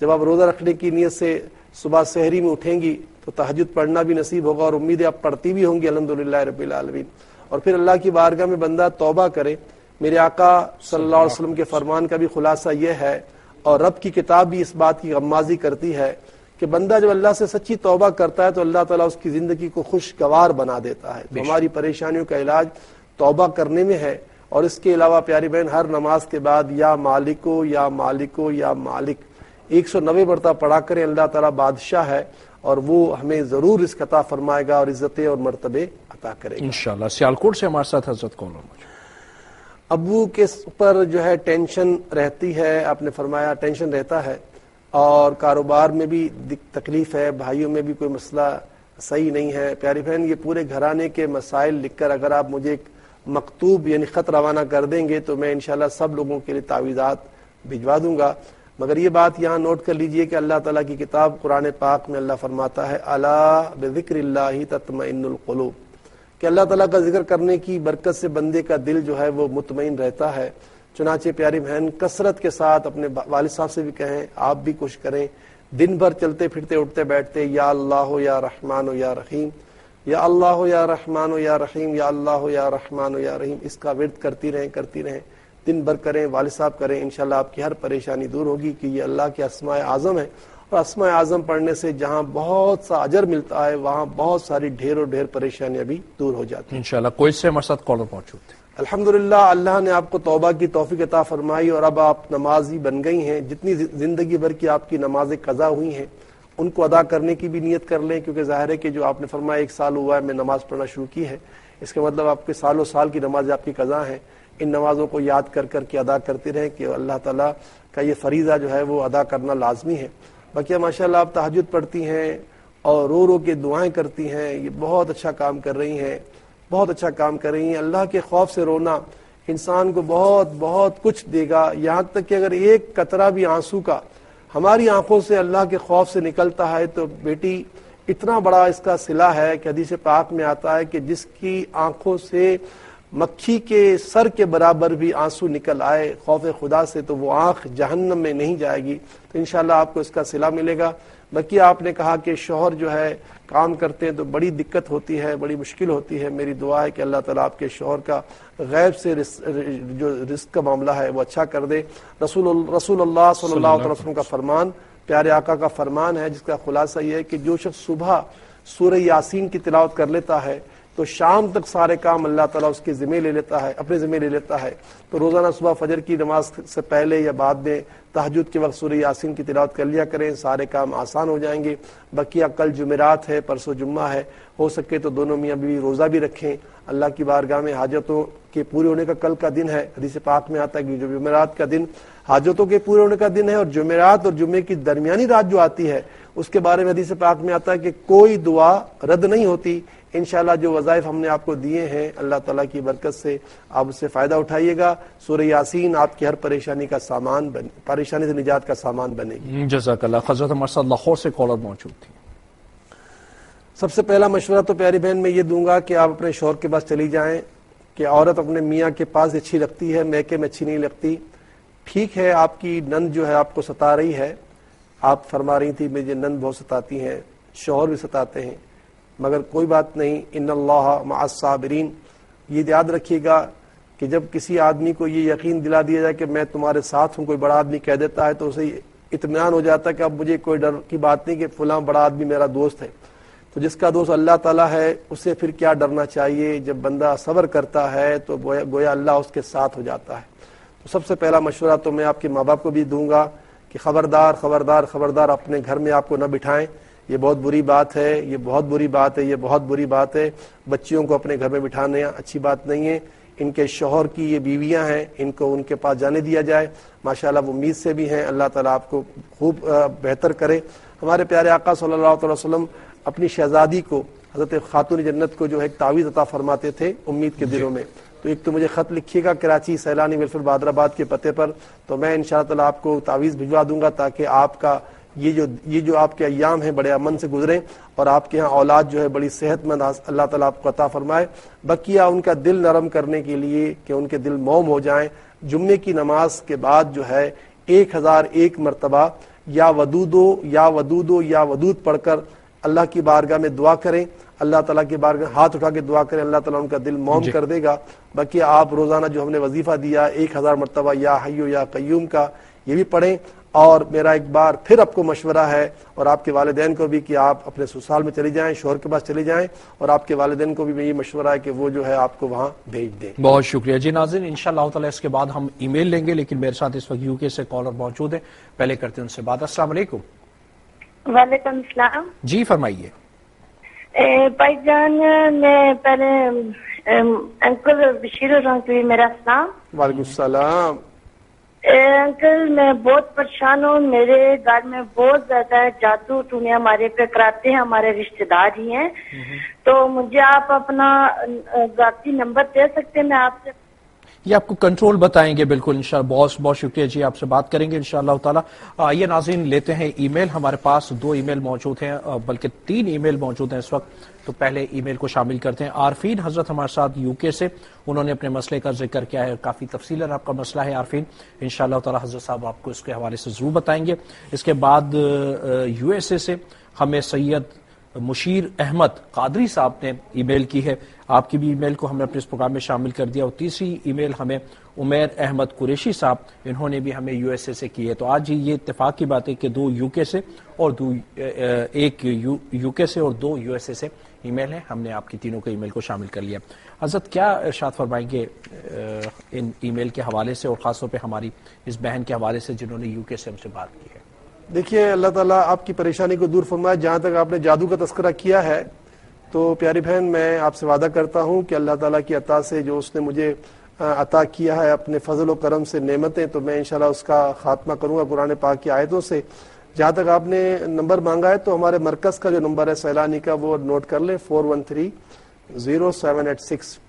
جب آپ روزہ رکھنے کی نیت سے صبح سحری میں اٹھیں گی تو تہجد پڑھنا بھی نصیب ہوگا، اور امید ہے آپ پڑھتی بھی ہوں گی الحمدللہ رب العالمین. اور پھر اللہ کی بارگاہ میں بندہ توبہ کرے. میرے آقا صلی اللہ علیہ وسلم کے فرمان کا بھی خلاصہ یہ ہے، اور رب کی کتاب بھی اس بات کی غمازی کرتی ہے کہ بندہ جب اللہ سے سچی توبہ کرتا ہے تو اللہ تعالیٰ اس کی زندگی کو خوشگوار بنا دیتا ہے. تو ہماری پریشانیوں کا علاج توبہ کرنے میں ہے. اور اس کے علاوہ پیاری بہن، ہر نماز کے بعد یا مالکو یا مالکو یا مالک 190 مرتبہ پڑھا کریں. اللہ تعالیٰ بادشاہ ہے، اور وہ ہمیں ضرور اس عطا فرمائے گا، اور عزتیں اور مرتبے عطا کرے گا انشاءاللہ. سیالکوٹ سے ہمارے ساتھ حضرت کون ہو؟ ابو کے پر جو ہے ٹینشن رہتی ہے، آپ نے فرمایا ٹینشن رہتا ہے، اور کاروبار میں بھی تکلیف ہے، بھائیوں میں بھی کوئی مسئلہ صحیح نہیں ہے. پیاری بہن، یہ پورے گھرانے کے مسائل لکھ کر اگر آپ مجھے ایک مکتوب یعنی خط روانہ کر دیں گے تو میں انشاءاللہ سب لوگوں کے لیے تعویذات بھجوا دوں گا. مگر یہ بات یہاں نوٹ کر لیجئے کہ اللہ تعالیٰ کی کتاب قرآن پاک میں اللہ فرماتا ہے الا بذکر اللہ تطمئن القلوب، کہ اللہ تعالیٰ کا ذکر کرنے کی برکت سے بندے کا دل جو ہے وہ مطمئن رہتا ہے. چنانچہ پیاری بہن، کثرت کے ساتھ اپنے والد صاحب سے بھی کہیں، آپ بھی کوشش کریں دن بھر چلتے پھرتے اٹھتے بیٹھتے یا اللہ یا رحمان یا رحیم یا اللہ یا رحمان یا رحیم، یا اللہ یا رحمان یا رحیم، اس کا ورد کرتی رہیں، دن بھر کریں، والد صاحب کریں، انشاءاللہ آپ کی ہر پریشانی دور ہوگی، کہ یہ اللہ کے اسماء اعظم ہے، اور اسماء اعظم پڑھنے سے جہاں بہت سا اجر ملتا ہے وہاں بہت ساری ڈھیر و ڈھیر پریشانیاں بھی دور ہو جاتی ہیں انشاءاللہ۔ کوئی سے ہمارے ساتھ کالر موجود تھے۔ الحمدللہ اللہ نے آپ کو توبہ کی توفیق عطا فرمائی، اور اب آپ نمازی بن گئی ہیں۔ جتنی زندگی بھر کی آپ کی نمازیں قضا ہوئی ہیں ان کو ادا کرنے کی بھی نیت کر لیں، کیونکہ ظاہر ہے کہ جو آپ نے فرمایا 1 سال ہوا ہے میں نماز پڑھنا شروع کی ہے، اس کا مطلب آپ کے سالوں سال کی نمازیں آپ کی قضا ہیں۔ ان نمازوں کو یاد کر کر کے ادا کرتے رہیں، کہ اللہ تعالیٰ کا یہ فریضہ جو ہے وہ ادا کرنا لازمی ہے۔ باقی ماشاءاللہ آپ تہجد پڑھتی ہیں اور رو رو کے دعائیں کرتی ہیں، یہ بہت اچھا کام کر رہی ہیں، بہت اچھا کام کر رہی ہیں۔ اللہ کے خوف سے رونا انسان کو بہت بہت کچھ دے گا، یہاں تک کہ اگر ایک قطرہ بھی آنسو کا ہماری آنکھوں سے اللہ کے خوف سے نکلتا ہے تو بیٹی اتنا بڑا اس کا صلہ ہے کہ حدیث پاک میں آتا ہے کہ جس کی آنکھوں سے مکھی کے سر کے برابر بھی آنسو نکل آئے خوف خدا سے تو وہ آنکھ جہنم میں نہیں جائے گی۔ تو انشاءاللہ آپ کو اس کا صلہ ملے گا۔ باقی آپ نے کہا کہ شوہر جو ہے کام کرتے ہیں تو بڑی دقت ہوتی ہے، بڑی مشکل ہوتی ہے، میری دعا ہے کہ اللہ تعالیٰ آپ کے شوہر کا غیب سے جو رزق کا معاملہ ہے وہ اچھا کر دے۔ رسول اللہ صلی اللہ علیہ وسلم کا فرمان، پیارے آقا کا فرمان ہے، جس کا خلاصہ یہ ہے کہ جو شخص صبح سورہ یاسین کی تلاوت کر لیتا ہے تو شام تک سارے کام اللہ تعالیٰ اس کے ذمہ لے لیتا ہے، اپنے ذمہ لے لیتا ہے۔ تو روزانہ صبح فجر کی نماز سے پہلے یا بعد میں تہجد کے وقت سورہ یاسین کی تلاوت کر لیا کریں، سارے کام آسان ہو جائیں گے۔ بقیہ کل جمعرات ہے، پرسوں جمعہ ہے، ہو سکے تو دونوں میاں بیوی روزہ بھی رکھیں۔ اللہ کی بارگاہ میں حاجتوں کے پورے ہونے کا کل کا دن ہے، حدیث پاک میں آتا ہے کہ جو جمعرات کا دن حاجتوں کے پورے ہونے کا دن ہے، اور جمعرات اور جمعے کی درمیانی رات جو آتی ہے اس کے بارے میں حدیث پاک میں آتا ہے کہ کوئی دعا رد نہیں ہوتی۔ انشاءاللہ جو وظائف ہم نے آپ کو دیے ہیں اللہ تعالیٰ کی برکت سے آپ اس سے فائدہ اٹھائیے گا۔ سورہ یاسین آپ کی ہر پریشانی کا سامان پریشانی سے نجات کا سامان بنے گی۔ جزاک اللہ۔ حضرت ہمارے ساتھ لاہور سے کالر موجود تھی۔ سب سے پہلا مشورہ تو پیاری بہن میں یہ دوں گا کہ آپ اپنے شوہر کے پاس چلی جائیں، کہ عورت اپنے میاں کے پاس اچھی لگتی ہے، میکے میں اچھی نہیں لگتی۔ ٹھیک ہے آپ کی نند جو ہے آپ کو ستا رہی ہے، آپ فرما رہی تھی مجھے نند بہت ستاتی ہیں، شوہر بھی ستاتے ہیں، مگر کوئی بات نہیں، ان اللہ مع الصابرین۔ یہ یاد رکھیے گا کہ جب کسی آدمی کو یہ یقین دلا دیا جائے کہ میں تمہارے ساتھ ہوں، کوئی بڑا آدمی کہہ دیتا ہے تو اسے اطمینان ہو جاتا ہے کہ اب مجھے کوئی ڈر کی بات نہیں کہ فلاں بڑا آدمی میرا دوست ہے۔ تو جس کا دوست اللہ تعالیٰ ہے اسے پھر کیا ڈرنا چاہیے؟ جب بندہ صبر کرتا ہے تو گویا اللہ اس کے ساتھ ہو جاتا ہے۔ تو سب سے پہلا مشورہ تو میں آپ کے ماں باپ کو بھی دوں گا کہ خبردار خبردار خبردار اپنے گھر میں آپ کو نہ بٹھائیں، یہ بہت بری بات ہے، یہ بہت بری بات ہے، یہ بہت بری بات ہے۔ بچیوں کو اپنے گھر میں بٹھانا اچھی بات نہیں ہے۔ ان کے شوہر کی یہ بیویاں ہیں، ان کو ان کے پاس جانے دیا جائے۔ ماشاءاللہ وہ امید سے بھی ہیں، اللہ تعالیٰ آپ کو خوب بہتر کرے۔ ہمارے پیارے آقا صلی اللہ علیہ وسلم اپنی شہزادی کو، حضرت خاتون جنت کو جو ہے ایک تعویذ عطا فرماتے تھے امید کے دنوں میں۔ تو ایک تو مجھے خط لکھیے گا کراچی سیلانی ویلفیئر بہادر آباد کے پتے پر، تو میں انشاءاللہ تعالیٰ آپ کو تعویذ بھجوا دوں گا تاکہ آپ کا یہ جو آپ کے ایام ہیں بڑے امن سے گزریں، اور آپ کے ہاں اولاد جو ہے بڑی صحت مند اللہ تعالیٰ آپ کو عطا فرمائے۔ بقیہ ان کا دل نرم کرنے کے لیے کہ ان کے دل موم ہو جائیں، جمعے کی نماز کے بعد جو ہے 1001 مرتبہ یا ودودو یا ودودو یا ودود پڑھ کر اللہ کی بارگاہ میں دعا کریں، اللہ تعالیٰ کی بارگاہ ہاتھ اٹھا کے دعا کریں، اللہ تعالیٰ ان کا دل موم کر دے گا۔ باقی آپ روزانہ جو ہم نے وظیفہ دیا 1000 مرتبہ یا حیو یا قیوم کا یہ بھی پڑھیں۔ اور میرا ایک بار پھر آپ کو مشورہ ہے اور آپ کے والدین کو بھی کہ آپ اپنے سسرال میں چلی جائیں، شوہر کے پاس چلی جائیں، اور آپ کے والدین کو بھی یہ مشورہ ہے کہ وہ جو ہے آپ کو وہاں بھیج دیں۔ بہت شکریہ جی۔ ناظرین انشاءاللہ تعالی اس کے بعد ہم ای میل لیں گے، لیکن میرے ساتھ اس وقت یو کے سے کالر موجود ہیں، پہلے کرتے ہیں ان سے بات۔ السلام علیکم۔ وعلیکم السلام جی فرمائیے۔ بھائی جان میں پہلے انکل بشیر الرحمن سے میرا السلام۔ وعلیکم السلام۔ انکل میں بہت پریشان ہوں، میرے گھر میں بہت زیادہ جادو ٹونے ہمارے پہ کراتے ہیں، ہمارے رشتے دار ہی ہیں، تو مجھے آپ اپنا ذاتی نمبر دے سکتے ہیں؟ میں آپ سے یہ آپ کو کنٹرول بتائیں گے بالکل انشاءاللہ۔ بہت بہت شکریہ جی، آپ سے بات کریں گے انشاءاللہ تعالی۔ آئیے ناظرین لیتے ہیں ای میل، ہمارے پاس 2 ای میل موجود ہیں، بلکہ 3 ای میل موجود ہیں اس وقت، تو پہلے ای میل کو شامل کرتے ہیں۔ عارفین حضرت ہمارے ساتھ یو کے سے، انہوں نے اپنے مسئلے کا ذکر کیا ہے، کافی تفصیلاً آپ کا مسئلہ ہے عارفین، انشاءاللہ تعالی حضرت صاحب آپ کو اس کے حوالے سے ضرور بتائیں گے۔ اس کے بعد یو ایس اے سے ہمیں سید مشیر احمد قادری صاحب نے ای میل کی ہے. آپ کی بھی ای میل کو ہم نے اپنے اس پروگرام میں شامل کر دیا. اور تیسری ای میل ہمیں عمیر احمد قریشی صاحب، انہوں نے بھی ہمیں یو ایس اے سے کی ہے. تو آج یہ اتفاق کی بات ہے کہ 2 یو کے سے اور ایک یو کے سے اور 2 یو ایس اے سے ای میل ہیں. ہم نے آپ کی تینوں کے ای میل کو شامل کر لیا. حضرت کیا ارشاد فرمائیں گے ان ای میل کے حوالے سے، اور خاص طور پہ ہماری اس بہن کے حوالے سے جنہوں نے یو کے سے ہم سے بات کی ہے؟ دیکھیے، اللہ تعالیٰ آپ کی پریشانی کو دور فرمائے. جہاں تک آپ نے جادو کا تذکرہ کیا ہے تو پیاری بہن، میں آپ سے وعدہ کرتا ہوں کہ اللہ تعالیٰ کی عطا سے جو اس نے مجھے عطا کیا ہے اپنے فضل و کرم سے نعمتیں، تو میں انشاءاللہ اس کا خاتمہ کروں گا قرآن پاک کی آیتوں سے. جہاں تک آپ نے نمبر مانگا ہے تو ہمارے مرکز کا جو نمبر ہے سیلانی کا، وہ نوٹ کر لیں، 4130-786.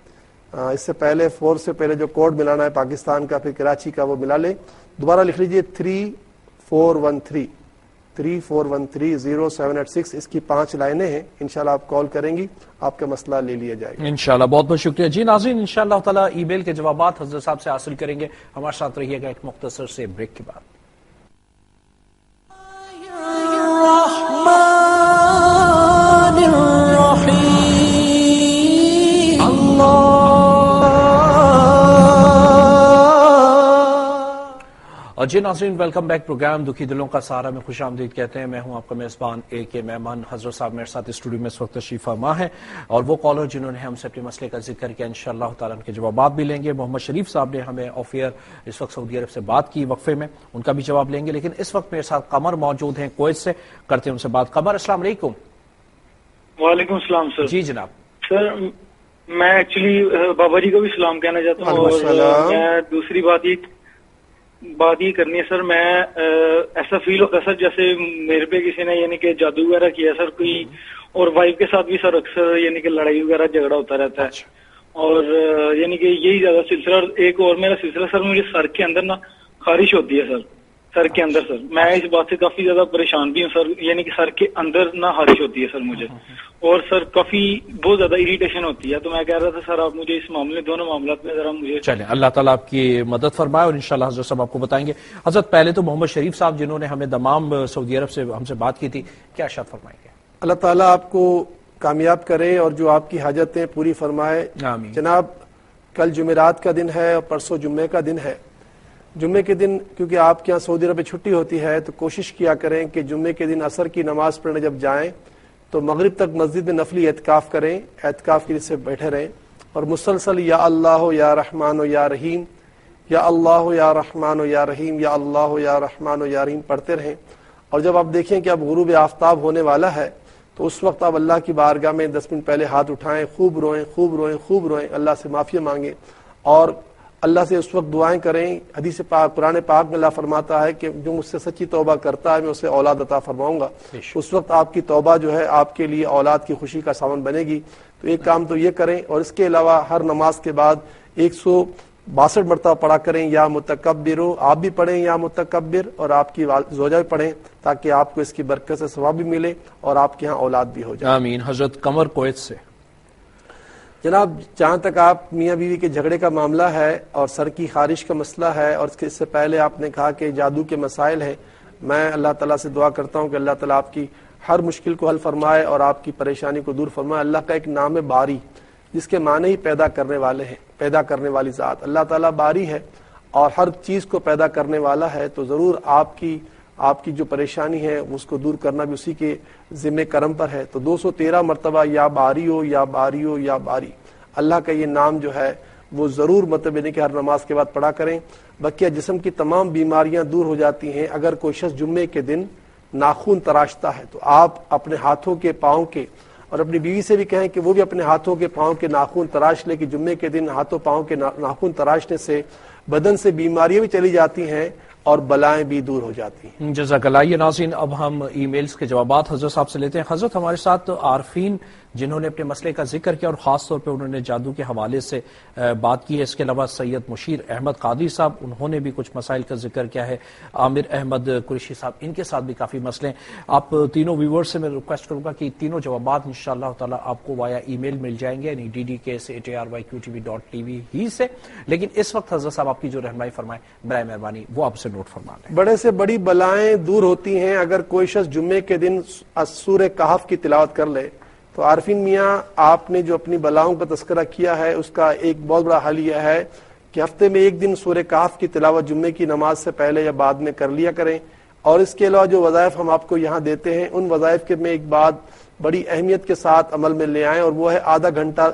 اس سے پہلے 4 سے پہلے جو کوڈ ملانا ہے پاکستان کا، پھر کراچی کا، وہ ملا لیں. دوبارہ لکھ لیجئے 3413-0-786. اس کی 5 لائنیں ہیں. انشاءاللہ آپ کال کریں گی، آپ کا مسئلہ لے لیا جائے گا انشاءاللہ. بہت بہت شکریہ. جی ناظرین، انشاءاللہ تعالیٰ ای میل کے جوابات حضرت صاحب سے حاصل کریں گے. ہمارے ساتھ رہیے گا ایک مختصر سے بریک کے بعد. اور جی ناظرین، ویلکم بیک. پروگرام دکھی دلوں کا سہارا میں خوش آمدید کہتے ہیں. میں ہوں آپ کا میزبان اے کے مہمان. حضرت صاحب میرے ساتھ اسٹوڈیو میں اس وقت تشریف فرما ہے، اور وہ کالر جنہوں نے ہم سے اپنے مسئلے کا ذکر کیا، انشاءاللہ تعالیٰ ان کے جوابات بھی لیں گے. محمد شریف صاحب نے ہمیں آف ایئر اس وقت سعودی عرب سے بات کی وقفے میں، ان کا بھی جواب لیں گے. لیکن اس وقت میرے ساتھ قمر موجود ہیں کویت سے، کرتے ہیں ان سے بات. قمر، السلام علیکم. وعلیکم السلام سر. جی جناب. سر میں ایکچولی بابا جی کو بھی سلام کہنا چاہتا ہوں، اور میں دوسری بات یہ کرنی ہے سر. میں ایسا فیل ہوتا ہے سر جیسے میرے پہ کسی نے یعنی کہ جادو وغیرہ کیا سر کوئی، اور وائف کے ساتھ بھی سر اکثر یعنی کہ لڑائی وغیرہ جھگڑا ہوتا رہتا ہے. اور یعنی کہ یہی زیادہ سلسلہ. ایک اور میرا سلسلہ سر، مجھے سر کے اندر نا خارش ہوتی ہے سر، سر کے اندر. سر میں اس بات سے کافی زیادہ پریشان بھی ہوں سر، یعنی کہ سر کے اندر نہ خارش ہوتی ہے سر مجھے، اور سر کافی بہت زیادہ اریٹیشن ہوتی ہے. تو میں کہہ رہا تھا سر آپ مجھے اس معاملے دونوں معاملات میں ذرا مجھے. چلیں، اللہ تعالیٰ آپ کی مدد فرمائے، اور انشاءاللہ حضرت صاحب آپ کو بتائیں گے. حضرت پہلے تو محمد شریف صاحب جنہوں نے ہمیں دمام سعودی عرب سے ہم سے بات کی تھی، کیا ارشاد فرمائیں گے؟ اللہ تعالیٰ آپ کو کامیاب کرے اور جو آپ کی حاجتیں پوری فرمائے. آمین. جناب، کل جمعرات کا دن ہے اور پرسوں جمعے کا دن ہے. جمعے کے دن کیونکہ آپ کے یہاں سعودی عرب میں چھٹی ہوتی ہے، تو کوشش کیا کریں کہ جمعے کے دن عصر کی نماز پڑھنے جب جائیں تو مغرب تک مسجد میں نفلی اعتکاف کریں، اعتکاف کے لیے بیٹھے رہیں، اور مسلسل یا اللہ یا رحمان و یا رحیم، یا اللہ یا رحمان و یا رحیم، یا اللہ یا رحمان و یا رحیم پڑھتے رہیں. اور جب آپ دیکھیں کہ اب غروب آفتاب ہونے والا ہے تو اس وقت آپ اللہ کی بارگاہ میں 10 منٹ پہلے ہاتھ اٹھائیں، خوب روئیں خوب روئیں خوب روئیں، اللہ سے معافی مانگیں، اور اللہ سے اس وقت دعائیں کریں. حدیث پاک قرآن پاک میں اللہ فرماتا ہے کہ جو مجھ سے سچی توبہ کرتا ہے میں اسے اولاد عطا فرماؤں گا. اس وقت آپ کی توبہ جو ہے آپ کے لیے اولاد کی خوشی کا سامان بنے گی. تو ایک کام تو یہ کریں، اور اس کے علاوہ ہر نماز کے بعد 162 مرتبہ پڑھا کریں یا متکبرو. آپ بھی پڑھیں یا متکبر، اور آپ کی زوجہ بھی پڑھیں، تاکہ آپ کو اس کی برکت سے ثواب بھی ملے اور آپ کے ہاں اولاد بھی ہو جائے. آمین. حضرت قمر کویت سے. جناب، جہاں تک آپ میاں بیوی کے جھگڑے کا معاملہ ہے اور سر کی خارش کا مسئلہ ہے، اور اس سے پہلے آپ نے کہا کہ جادو کے مسائل ہیں، میں اللہ تعالیٰ سے دعا کرتا ہوں کہ اللہ تعالیٰ آپ کی ہر مشکل کو حل فرمائے اور آپ کی پریشانی کو دور فرمائے. اللہ کا ایک نام ہے باری، جس کے معنی ہی پیدا کرنے والے ہیں، پیدا کرنے والی ذات. اللہ تعالیٰ باری ہے اور ہر چیز کو پیدا کرنے والا ہے. تو ضرور آپ کی جو پریشانی ہے اس کو دور کرنا بھی اسی کے ذمہ کرم پر ہے. تو 213 مرتبہ یا باری ہو یا باری ہو یا باری، اللہ کا یہ نام جو ہے وہ ضرور مطلب نہیں کہ ہر نماز کے بعد پڑھا کریں. بقیہ جسم کی تمام بیماریاں دور ہو جاتی ہیں. اگر کوئی شخص جمعے کے دن ناخن تراشتا ہے تو آپ اپنے ہاتھوں کے پاؤں کے، اور اپنی بیوی سے بھی کہیں کہ وہ بھی اپنے ہاتھوں کے پاؤں کے ناخن تراش لے، کہ جمعے کے دن ہاتھوں پاؤں کے ناخن تراشنے سے بدن سے بیماریاں بھی چلی جاتی ہیں اور بلائیں بھی دور ہو جاتی ہیں. جزاک اللہ. یہ ناظرین، اب ہم ای میلز کے جوابات حضرت صاحب سے لیتے ہیں. حضرت، ہمارے ساتھ عارفین جنہوں نے اپنے مسئلے کا ذکر کیا اور خاص طور پہ انہوں نے جادو کے حوالے سے بات کی ہے. اس کے علاوہ سید مشیر احمد قادری صاحب، انہوں نے بھی کچھ مسائل کا ذکر کیا ہے. عامر احمد قریشی صاحب، ان کے ساتھ بھی کافی مسئلے ہیں. آپ تینوں ویورز سے میں ریکویسٹ کروں گا کہ تینوں جوابات انشاءاللہ تعالی آپ کو وایا ای میل مل جائیں گے، یعنی DDKS@arYQTV.tv ہی سے. لیکن اس وقت حضرت صاحب آپ کی جو رہنمائی فرمائیں برائے مہربانی وہ آپ سے نوٹ فرما لیں۔ بڑے سے بڑی بلائیں دور ہوتی ہیں اگر کوئی شخص جمعے کے دن سورہ کہف کی تلاوت کر لے۔ تو عارفین میاں، آپ نے جو اپنی بلاؤں کا تذکرہ کیا ہے اس کا ایک بہت بڑا حل یہ ہے کہ ہفتے میں ایک دن سورہ کہف کی تلاوت جمعے کی نماز سے پہلے یا بعد میں کر لیا کریں۔ اور اس کے علاوہ جو وظائف ہم آپ کو یہاں دیتے ہیں ان وظائف کے میں ایک بات بڑی اہمیت کے ساتھ عمل میں لے آئیں، اور وہ ہے آدھا گھنٹہ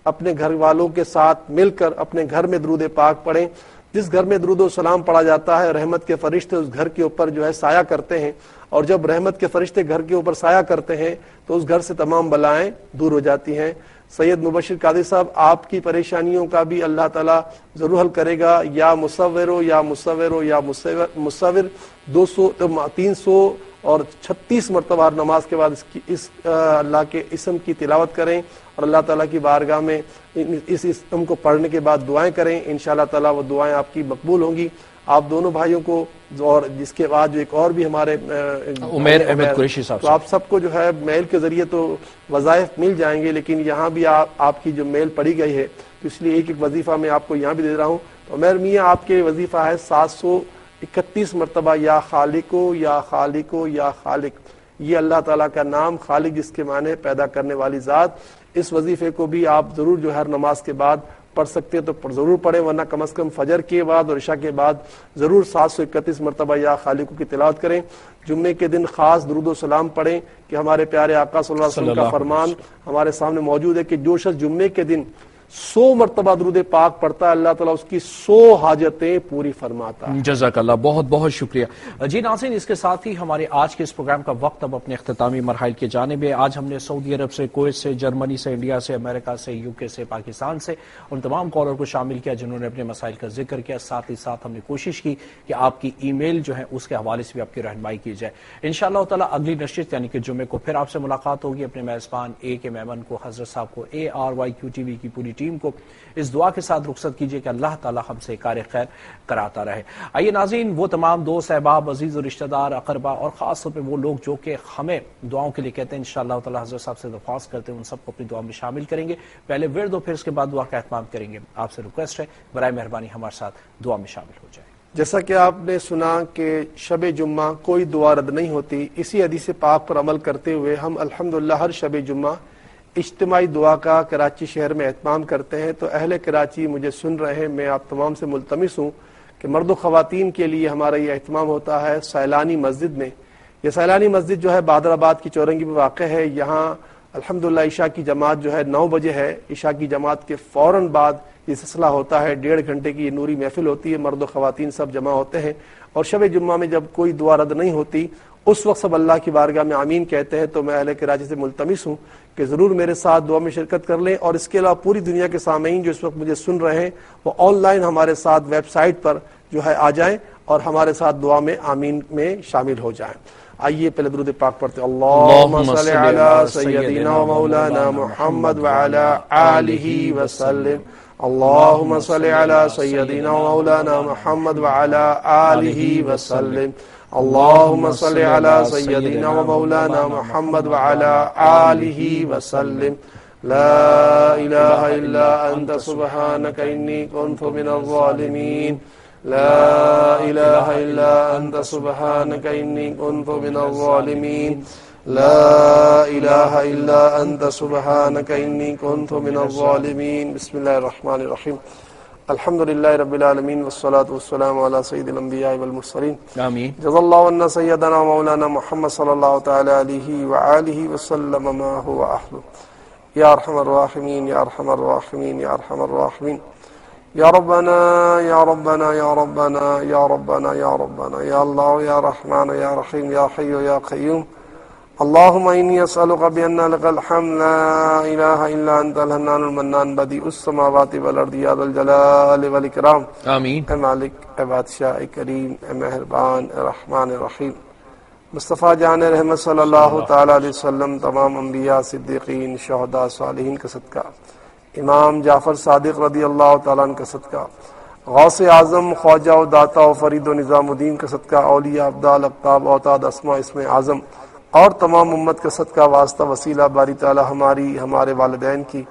اپنے گھر والوں کے ساتھ مل کر اپنے گھر میں درود پاک پڑھیں۔ جس گھر میں درود و سلام پڑھا جاتا ہے رحمت کے فرشتے اس گھر کے اوپر جو ہے سایہ کرتے ہیں، اور جب رحمت کے فرشتے گھر کے اوپر سایہ کرتے ہیں تو اس گھر سے تمام بلائیں دور ہو جاتی ہیں۔ سید مبشر قادری صاحب، آپ کی پریشانیوں کا بھی اللہ تعالیٰ ضرور حل کرے گا۔ یا مصور 336 مرتبہ نماز کے بعد اس اللہ کے اسم کی تلاوت کریں، اور اللہ تعالیٰ کی بارگاہ میں اس اسم کو پڑھنے کے بعد دعائیں کریں، انشاءاللہ تعالیٰ وہ دعائیں آپ کی مقبول ہوں گی۔ آپ دونوں بھائیوں کو، اور جس کے بعد جو ایک اور بھی ہمارے عمیر احمد قریشی صاحب، تو آپ سب کو جو ہے میل کے ذریعے تو وظائف مل جائیں گے، لیکن یہاں بھی آپ کی جو میل پڑی گئی ہے تو اس لیے ایک ایک وظیفہ میں آپ کو یہاں بھی دے رہا ہوں۔ تو عمیر میاں، آپ کے وظیفہ ہے 731 مرتبہ یا خالقو یا خالقو یا خالق، یہ اللہ تعالیٰ کا نام خالق جس کے معنی پیدا کرنے والی ذات۔ اس وظیفے کو بھی آپ ضرور جو ہر نماز کے بعد پڑھ سکتے ہیں تو ضرور پڑھیں، ورنہ کم از کم فجر کے بعد اور عشاء کے بعد ضرور 731 مرتبہ یا خالقو کی تلاوت کریں۔ جمعے کے دن خاص درود و سلام پڑھیں کہ ہمارے پیارے آقا صلی اللہ علیہ وسلم کا فرمان ہمارے سامنے موجود ہے کہ جو شخص جمعے کے دن 100 مرتبہ درود پاک پڑھتا ہے اللہ تعالیٰ اس کی 100 حاجتیں پوری فرماتا ہے۔ جزاک اللہ، بہت بہت شکریہ۔ جی ناظرین، اس کے ساتھ ہی ہمارے آج کے اس پروگرام کا وقت اب اپنے اختتامی مرحلے کی جانب ہے۔ آج ہم نے سعودی عرب سے، کویت سے، جرمنی سے، انڈیا سے، امریکہ سے، UK سے، پاکستان سے ان تمام کالر کو شامل کیا جنہوں نے اپنے مسائل کا ذکر کیا۔ ساتھ ہی ساتھ ہم نے کوشش کی کہ آپ کی ای میل جو ہے اس کے حوالے سے بھی آپ کی رہنمائی کی جائے۔ انشاءاللہ تعالیٰ اگلی نشست یعنی کہ جمعے کو پھر آپ سے ملاقات ہوگی۔ اپنے میزبان AK میمن کو، حضرت صاحب کو، ARYQTV کی پوری ٹیم کو اس دعا کے ساتھ رخصت کیجئے کہ اللہ تعالی ہم سے کار خیر کراتا رہے۔ آئیے ناظرین، وہ تمام دوست احباب، عزیز و رشتہ دار، اقربا، اور خاص طور پہ وہ لوگ جو کہ ہمیں دعاؤں کے لیے کہتے ہیں، انشاءاللہ تعالی حضرت صاحب سے درخواست کرتے ہیں، ان سب کو اپنی دعا میں شامل کریں گے۔ پہلے ورد و پھر اس کے بعد دعا کا اہتمام کریں گے۔ آپ سے ریکویسٹ ہے برائے مہربانی ہمارے ساتھ دعا میں شامل ہو جائے۔ جیسا کہ آپ نے سنا کہ شب جمعہ کوئی دعا رد نہیں ہوتی، اسی حدیث پاک پر عمل کرتے ہوئے ہم الحمدللہ ہر شب جمعہ اجتماعی دعا کا کراچی شہر میں اہتمام کرتے ہیں۔ تو اہل کراچی مجھے سن رہے ہیں، میں آپ تمام سے ملتمس ہوں کہ مرد و خواتین کے لیے ہمارا یہ اہتمام ہوتا ہے سیلانی مسجد میں۔ یہ سیلانی مسجد جو ہے بادر آباد کی چورنگی میں واقع ہے۔ یہاں الحمدللہ عشاء کی جماعت جو ہے 9 بجے ہے۔ عشاء کی جماعت کے فوراً بعد یہ سلسلہ ہوتا ہے، 1.5 گھنٹے کی یہ نوری محفل ہوتی ہے، مرد و خواتین سب جمع ہوتے ہیں، اور شب جمعہ میں جب کوئی دعا رد نہیں ہوتی اس وقت سب اللہ کی بارگاہ میں آمین کہتے ہیں۔ تو میں اہل کراچی سے ملتمس ہوں کہ ضرور میرے ساتھ دعا میں شرکت کر لیں، اور اس کے علاوہ پوری دنیا کے سامعین جو اس وقت مجھے سن رہے ہیں وہ آن لائن ہمارے ساتھ ویب سائٹ پر جو ہے آ جائیں اور ہمارے ساتھ دعا میں آمین میں شامل ہو جائیں۔ آئیے پہلے درود پاک پڑھتے ہیں۔ اللہم صلی علی سیدنا و مولانا محمد وعلی آلہ وسلم۔ اللہم صلی علی سیدنا و مولانا محمد وعلی آلہ وسلم۔ اللہم صلی علی سیدنا و مولانا محمد وعلی آلہ وسلم۔ لا الہ الا انت سبحانک انی کنت من الظالمین۔ لا الہ الا انت سبحانک انی کنت من الظالمین۔ لا الہ الا انت سبحانک انی کنت من الظالمین۔ بسم اللہ الرحمن الرحیم۔ الحمدللہ رب العالمین والصلاة والسلام علی سید الانبیاء والمرسلین۔ آمین۔ جزا اللہ عنا سیدنا مولانا محمد صلی اللہ تعالی علیہ وآلہ وسلم ما هو اہلہ۔ یا ارحم الراحمین، یا ارحم الراحمین، یا ارحم الراحمین۔ یا ربنا یا ربنا یا ربنا یا ربنا یا ربنا یا اللہ یا رحمان یا رحیم یا حی یا قیوم۔ اللہم انی اسألک بأن لک الحمد لا الہ الا انت الحنان المنان بدیع السماوات والارض یا ذا الجلال والاکرام۔ آمین۔ اے مالک، اے بادشاہ، اے کریم، اے مہربان، اے رحمان الرحیم۔ مصطفیٰ جان رحمت صلی اللہ تعالی علیہ وسلم، تمام انبیاء، صدیقین، شہداء، صالحین کا صدقہ، امام جعفر صادق رضی اللہ تعالیٰ عنہ کا صدقہ، غوث اعظم خواجہ و داتا و فرید و نظام الدین کا صدقہ، اولیاء، ابدال، اقطاب، اوتاد، اسماء، اسم اعظم، اور تمام امت کا صدقہ، واسطہ، وسیلہ باری تعالیٰ ہماری، ہمارے والدین کی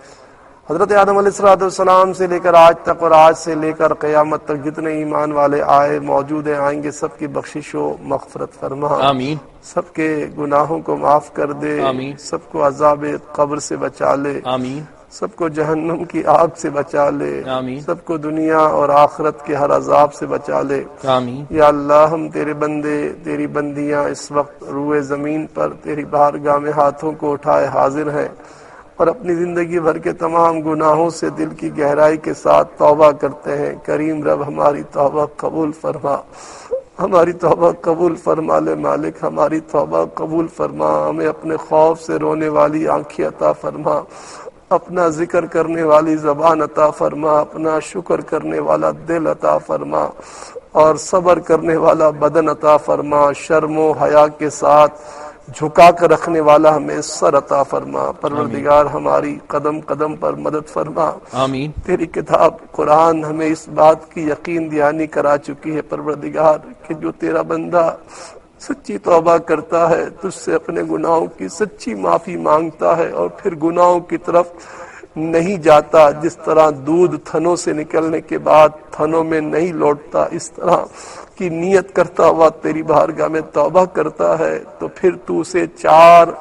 حضرت آدم علیہ السلام سے لے کر آج تک اور آج سے لے کر قیامت تک جتنے ایمان والے آئے موجود ہیں آئیں گے سب کی بخشش و مغفرت فرما. آمین. سب کے گناہوں کو معاف کر دے. آمین. سب کو عذاب قبر سے بچا لے. آمین. سب کو جہنم کی آگ سے بچا لے. آمین. سب کو دنیا اور آخرت کے ہر عذاب سے بچا لے. آمین. یا اللہ ہم تیرے بندے تیری بندیاں اس وقت روئے زمین پر تیری بارگاہ میں ہاتھوں کو اٹھائے حاضر ہیں اور اپنی زندگی بھر کے تمام گناہوں سے دل کی گہرائی کے ساتھ توبہ کرتے ہیں. کریم رب ہماری توبہ قبول فرما. ہماری توبہ قبول فرما لے مالک. ہماری توبہ قبول فرما. ہمیں اپنے خوف سے رونے والی آنکھیں عطا فرما. اپنا ذکر کرنے والی زبان عطا فرما. اپنا شکر کرنے والا دل عطا فرما اور صبر کرنے والا بدن عطا فرما. شرم و حیا کے ساتھ جھکا کر رکھنے والا ہمیں سر عطا فرما. پروردگار ہماری قدم قدم پر مدد فرما. آمین. تیری کتاب قرآن ہمیں اس بات کی یقین دہانی کرا چکی ہے پروردگار کہ جو تیرا بندہ سچی توبہ کرتا ہے تجھ سے اپنے گناہوں کی سچی معافی مانگتا ہے اور پھر گناہوں کی طرف نہیں جاتا، جس طرح دودھ تھنوں سے نکلنے کے بعد تھنوں میں نہیں لوٹتا، اس طرح کی نیت کرتا ہوا تیری بارگاہ میں توبہ کرتا ہے تو پھر تو اسے 4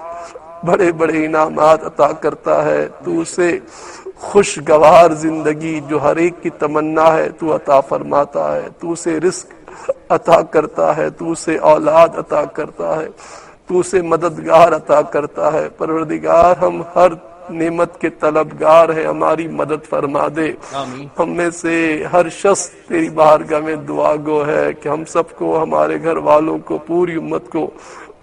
بڑے بڑے انعامات عطا کرتا ہے. تو اسے خوشگوار زندگی جو ہر ایک کی تمنا ہے تو عطا فرماتا ہے. تو اسے رزق عطا کرتا ہے. تو اسے اولاد عطا کرتا ہے. تو اسے مددگار عطا کرتا ہے. پروردگار ہم ہر نعمت کے طلبگار ہیں، ہماری مدد فرما دے. آمین. ہم میں سے ہر شخص تیری بارگاہ میں دعا گو ہے کہ ہم سب کو، ہمارے گھر والوں کو، پوری امت کو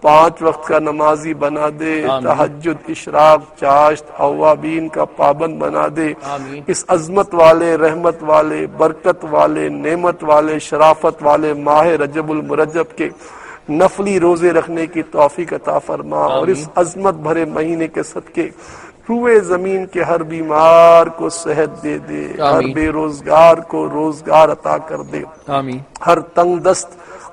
5 وقت کا نمازی بنا دے. تہجد، اشراق، چاشت، اوابین کا پابند بنا دے. آمین. اس عظمت والے، رحمت والے، برکت والے، نعمت والے، شرافت والے ماہ رجب المرجب کے نفلی روزے رکھنے کی توفیق عطا فرما. اور اس عظمت بھرے مہینے کے صدقے روئے زمین کے ہر بیمار کو صحت دے دے. ہر بے روزگار کو روزگار عطا کر دے. آمین. ہر تنگ دست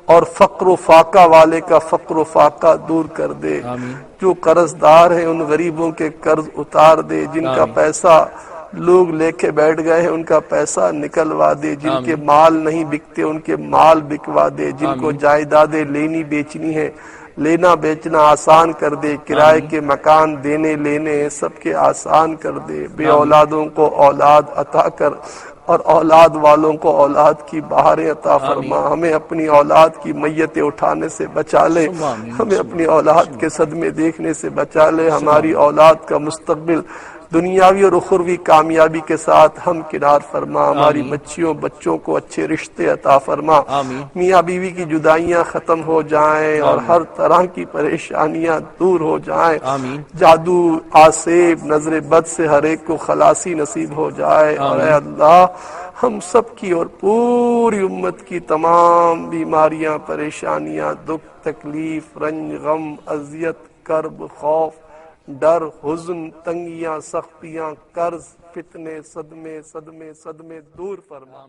اور فقر و فاقہ والے کا فقر و فاقہ دور کر دے. آمین. جو قرض دار ہیں ان غریبوں کے قرض اتار دے. جن کا پیسہ لوگ لے کے بیٹھ گئے ہیں ان کا پیسہ نکلوا دے. جن کے مال نہیں بکتے ان کے مال بکوا دے. جن کو جائیدادیں لینی بیچنی ہے، لینا بیچنا آسان کر دے. کرائے کے مکان دینے لینے سب کے آسان کر دے. بے اولادوں کو اولاد عطا کر اور اولاد والوں کو اولاد کی بہاریں عطا فرما. ہمیں اپنی اولاد کی میتیں اٹھانے سے بچا لے. ہمیں اپنی اولاد کے صدمے دیکھنے سے بچا لے. ہماری اولاد کا مستقبل دنیاوی اور اخروی کامیابی کے ساتھ ہم کنار فرما. ہماری بچیوں بچوں کو اچھے رشتے عطا فرما. میاں بیوی کی جدائیاں ختم ہو جائیں اور ہر طرح کی پریشانیاں دور ہو جائیں. جادو، آسیب، نظر بد سے ہر ایک کو خلاصی نصیب ہو جائے. اور اے اللہ ہم سب کی اور پوری امت کی تمام بیماریاں، پریشانیاں، دکھ، تکلیف، رنج، غم، اذیت، کرب، خوف، ڈر، حزن، تنگیاں، سختیاں، قرض، فتنے، صدمے دور فرما.